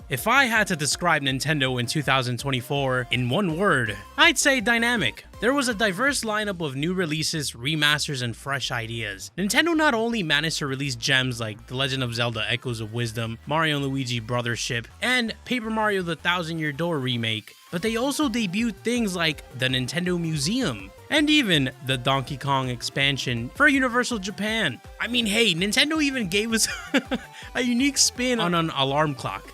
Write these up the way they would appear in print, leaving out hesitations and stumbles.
If I had to describe Nintendo in 2024 in one word, I'd say dynamic. There was a diverse lineup of new releases, remasters, and fresh ideas. Nintendo not only managed to release gems like The Legend of Zelda Echoes of Wisdom, Mario & Luigi Brothership, and Paper Mario The Thousand Year Door remake, but they also debuted things like the Nintendo Museum, and even the Donkey Kong expansion for Universal Japan. I mean, hey, Nintendo even gave us a unique spin on an alarm clock.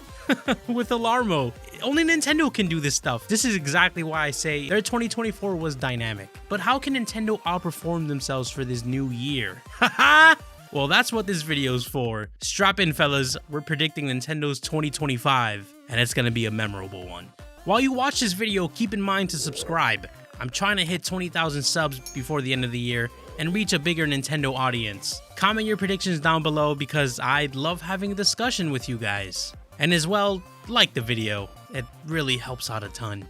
With Alarmo. Only Nintendo can do this stuff. This is exactly why I say their 2024 was dynamic. But how can Nintendo outperform themselves for this new year? Haha! Well, that's what this video is for. Strap in, fellas. We're predicting Nintendo's 2025, and it's gonna be a memorable one. While you watch this video, keep in mind to subscribe. I'm trying to hit 20,000 subs before the end of the year and reach a bigger Nintendo audience. Comment your predictions down below because I'd love having a discussion with you guys. And as well, like the video, it really helps out a ton.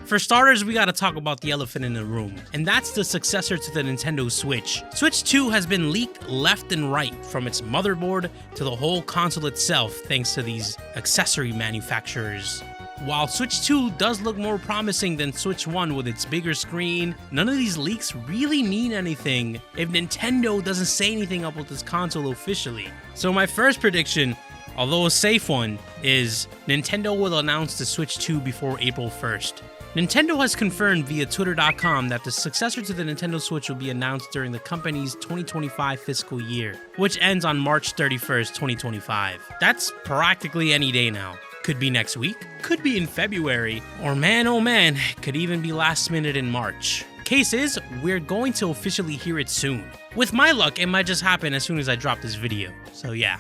For starters, we gotta talk about the elephant in the room, and that's the successor to the Nintendo Switch. Switch 2 has been leaked left and right, from its motherboard to the whole console itself, thanks to these accessory manufacturers. While Switch 2 does look more promising than Switch 1 with its bigger screen, none of these leaks really mean anything if Nintendo doesn't say anything about this console officially. So my first prediction, although a safe one, is Nintendo will announce the Switch 2 before April 1st. Nintendo has confirmed via Twitter.com that the successor to the Nintendo Switch will be announced during the company's 2025 fiscal year, which ends on March 31st, 2025. That's practically any day now. Could be next week, could be in February, or man oh man, could even be last minute in March. Case is, we're going to officially hear it soon. With my luck, it might just happen as soon as I drop this video, so yeah.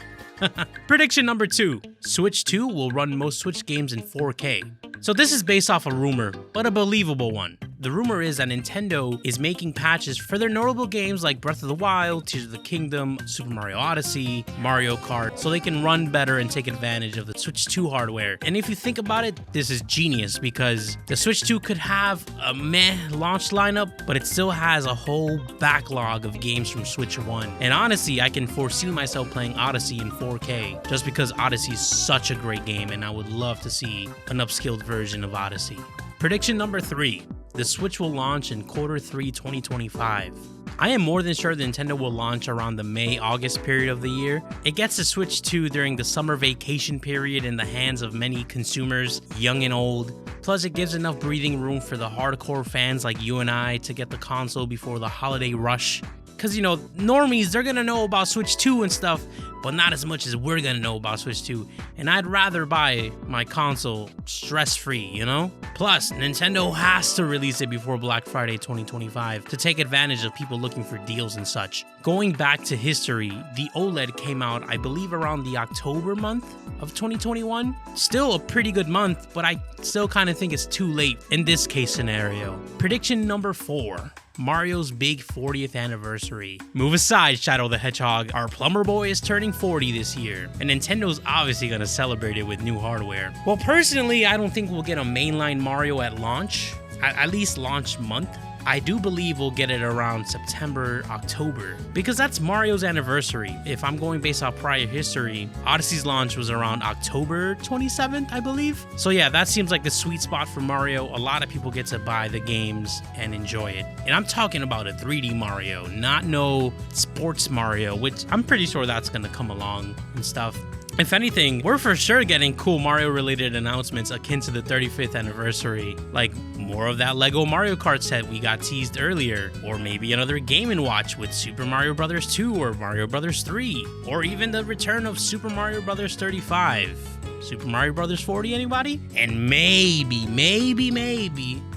Prediction number 2, Switch 2 will run most Switch games in 4K. So this is based off a rumor, but a believable one. The rumor is that Nintendo is making patches for their notable games like Breath of the Wild, Tears of the Kingdom, Super Mario Odyssey, Mario Kart, so they can run better and take advantage of the Switch 2 hardware. And if you think about it, this is genius because the Switch 2 could have a meh launch lineup, but it still has a whole backlog of games from Switch 1. And honestly, I can foresee myself playing Odyssey in 4K just because Odyssey is such a great game and I would love to see an upscaled version of Odyssey. Prediction number 3. The Switch will launch in Q3 2025. I am more than sure Nintendo will launch around the May-August period of the year. It gets the Switch 2 during the summer vacation period in the hands of many consumers, young and old. Plus, it gives enough breathing room for the hardcore fans like you and I to get the console before the holiday rush. Because, you know, normies, they're gonna know about Switch 2 and stuff, but not as much as we're gonna know about Switch 2. And I'd rather buy my console stress-free, you know? Plus, Nintendo has to release it before Black Friday 2025 to take advantage of people looking for deals and such. Going back to history, the OLED came out, I believe, around the October month of 2021. Still a pretty good month, but I still kind of think it's too late in this case scenario. Prediction number 4. Mario's big 40th anniversary. Move aside, Shadow the Hedgehog. Our plumber boy is turning 40 this year, and Nintendo's obviously gonna celebrate it with new hardware. Well, personally, I don't think we'll get a mainline Mario at launch, at least launch month. I do believe we'll get it around September, October, because that's Mario's anniversary. If I'm going based off prior history, Odyssey's launch was around October 27th, I believe. So yeah, that seems like the sweet spot for Mario. A lot of people get to buy the games and enjoy it. And I'm talking about a 3D Mario, not no sports Mario, which I'm pretty sure that's gonna come along and stuff. If anything, we're for sure getting cool Mario-related announcements akin to the 35th anniversary, like more of that Lego Mario Kart set we got teased earlier, or maybe another Game & Watch with Super Mario Bros. 2 or Mario Bros. 3, or even the return of Super Mario Bros. 35. Super Mario Bros. 40, anybody? And maybe,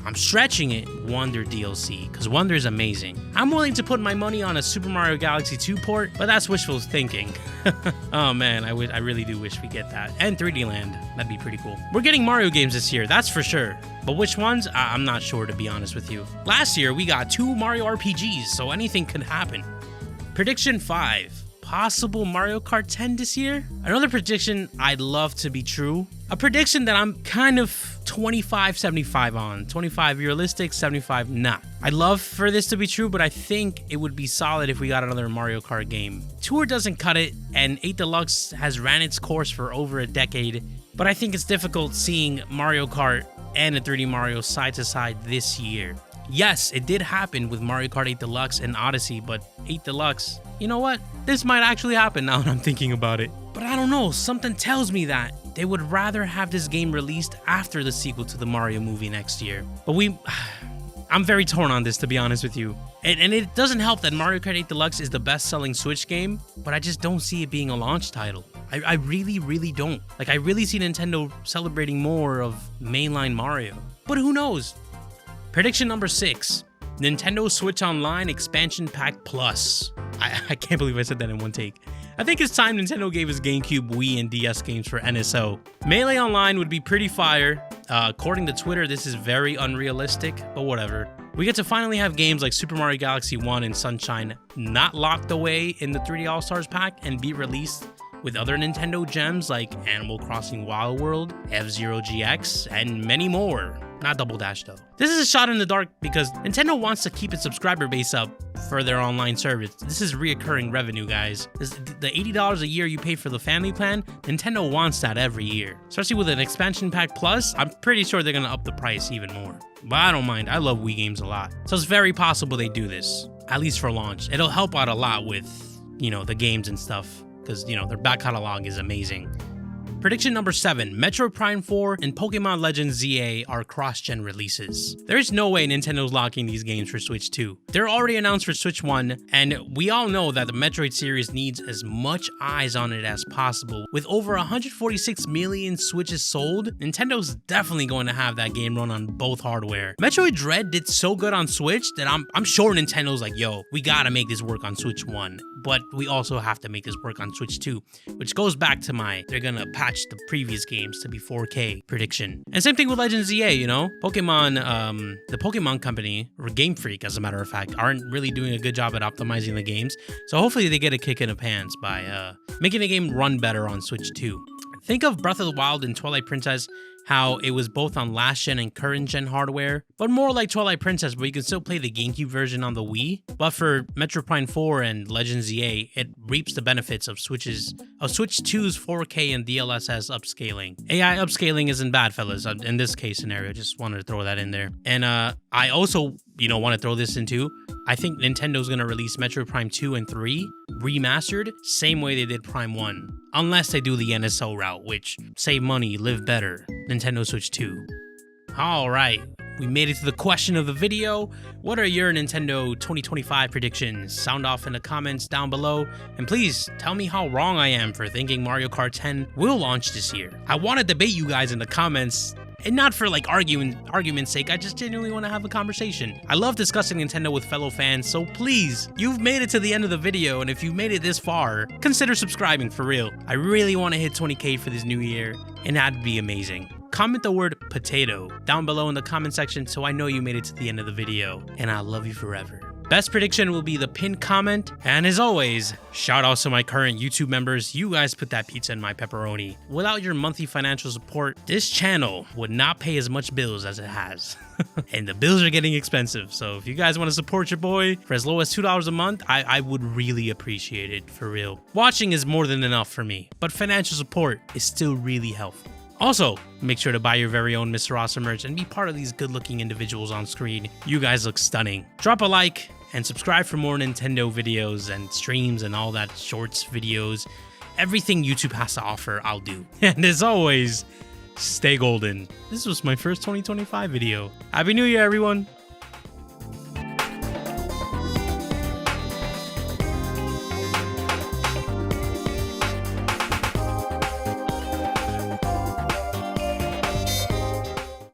I'm stretching it, Wonder DLC, because Wonder is amazing. I'm willing to put my money on a Super Mario Galaxy 2 port, but that's wishful thinking. Oh man, I really do wish we get that. And 3D Land, that'd be pretty cool. We're getting Mario games this year, that's for sure. But which ones? I'm not sure, to be honest with you. Last year, we got 2 Mario RPGs, so anything could happen. Prediction 5. Possible Mario Kart 10 this year? Another prediction I'd love to be true A prediction that I'm kind of 25-75 on. 25 realistic, 75 not. I'd love for this to be true, but I think it would be solid if we got another Mario Kart game. Tour doesn't cut it, and 8 Deluxe has ran its course for over a decade, but I think it's difficult seeing Mario Kart and a 3D Mario side to side this year. Yes, it did happen with Mario Kart 8 Deluxe and Odyssey, but 8 Deluxe, you know what? This might actually happen now that I'm thinking about it. But I don't know, something tells me that they would rather have this game released after the sequel to the Mario movie next year. But I'm very torn on this, to be honest with you. And it doesn't help that Mario Kart 8 Deluxe is the best-selling Switch game, but I just don't see it being a launch title. I really, really don't. Like, I really see Nintendo celebrating more of mainline Mario. But who knows? Prediction number 6. Nintendo Switch Online Expansion Pack Plus. I can't believe I said that in one take. I think it's time Nintendo gave us GameCube, Wii, and DS games for NSO. Melee Online would be pretty fire. According to Twitter, this is very unrealistic, but whatever. We get to finally have games like Super Mario Galaxy 1 and Sunshine not locked away in the 3D All-Stars pack and be released with other Nintendo gems like Animal Crossing Wild World, F-Zero GX, and many more. Not Double Dash though. This is a shot in the dark because Nintendo wants to keep its subscriber base up for their online service. This is reoccurring revenue, guys. The $80 a year you pay for the family plan, Nintendo wants that every year. Especially with an expansion pack plus, I'm pretty sure they're gonna up the price even more. But I don't mind, I love Wii games a lot. So it's very possible they do this, at least for launch. It'll help out a lot with, you know, the games and stuff, because, you know, their back catalog is amazing. Prediction number 7, Metroid Prime 4 and Pokemon Legends ZA are cross-gen releases. There is no way Nintendo's locking these games for Switch 2. They're already announced for Switch 1, and we all know that the Metroid series needs as much eyes on it as possible. With over 146 million Switches sold, Nintendo's definitely going to have that game run on both hardware. Metroid Dread did so good on Switch that I'm sure Nintendo's like, yo, we gotta make this work on Switch 1, but we also have to make this work on Switch 2, which goes back to they're gonna patch the previous games to be 4K prediction. And same thing with Legends ZA, you know? Pokemon, the Pokemon company, or Game Freak as a matter of fact, aren't really doing a good job at optimizing the games. So hopefully they get a kick in the pants by making the game run better on Switch 2. Think of Breath of the Wild and Twilight Princess, how it was both on last gen and current gen hardware, but more like Twilight Princess, where you can still play the GameCube version on the Wii. But for Metroid Prime 4 and Legends ZA, it reaps the benefits of Switch 2's 4K and DLSS upscaling. AI upscaling isn't bad, fellas, in this case scenario. Just wanted to throw that in there. And I also, you know, want to throw this in too. I think Nintendo's going to release Metroid Prime 2 and 3 remastered, same way they did Prime 1. Unless they do the NSO route, which save money, live better. Nintendo Switch 2. Alright, we made it to the question of the video. What are your Nintendo 2025 predictions? Sound off in the comments down below. And please, tell me how wrong I am for thinking Mario Kart 10 will launch this year. I want to debate you guys in the comments. And not for like argument's sake, I just genuinely want to have a conversation. I love discussing Nintendo with fellow fans, so please, you've made it to the end of the video, and if you've made it this far, consider subscribing for real. I really want to hit 20K for this new year, and that'd be amazing. Comment the word potato down below in the comment section so I know you made it to the end of the video, and I'll love you forever. Best prediction will be the pinned comment, and as always, shout out to my current YouTube members. You guys put that pizza in my pepperoni. Without your monthly financial support, this channel would not pay as much bills as it has. And the bills are getting expensive, so if you guys want to support your boy for as low as $2 a month, I would really appreciate it, for real. Watching is more than enough for me, but financial support is still really helpful. Also, make sure to buy your very own Mr. Awesome merch and be part of these good-looking individuals on screen. You guys look stunning. Drop a like and subscribe for more Nintendo videos and streams and all that shorts videos. Everything YouTube has to offer, I'll do. And as always, stay golden. This was my first 2025 video. Happy New Year, everyone.